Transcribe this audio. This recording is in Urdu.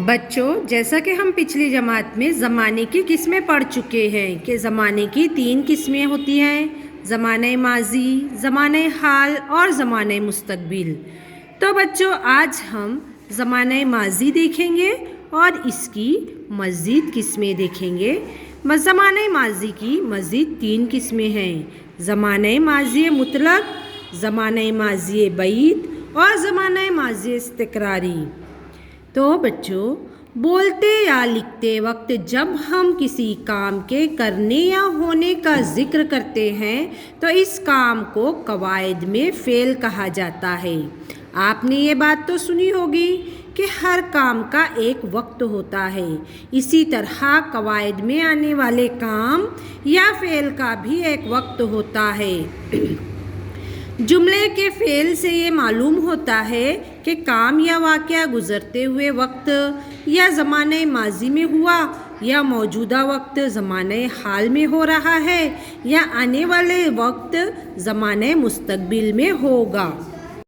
بچوں، جیسا کہ ہم پچھلی جماعت میں زمانے کی قسمیں پڑھ چکے ہیں کہ زمانے کی 3 قسمیں ہوتی ہیں: زمانہ ماضی، زمانہ حال اور زمانہ مستقبل۔ تو بچوں، آج ہم زمانہ ماضی دیکھیں گے اور اس کی مزید قسمیں دیکھیں گے۔ زمانہ ماضی کی مزید 3 قسمیں ہیں: زمانہ ماضی مطلق، زمانہ ماضی بعید اور زمانہ ماضی استقراری۔ تو بچوں، بولتے یا لکھتے وقت جب ہم کسی کام کے کرنے یا ہونے کا ذکر کرتے ہیں تو اس کام کو قواعد میں فعل کہا جاتا ہے۔ آپ نے یہ بات تو سنی ہوگی کہ ہر کام کا ایک وقت ہوتا ہے، اسی طرح قواعد میں آنے والے کام یا فعل کا بھی ایک وقت ہوتا ہے۔ جملے کے فعل سے یہ معلوم ہوتا ہے کہ کام یا واقعہ گزرتے ہوئے وقت یا زمانہ ماضی میں ہوا یا موجودہ وقت زمانہ حال میں ہو رہا ہے یا آنے والے وقت زمانہ مستقبل میں ہوگا۔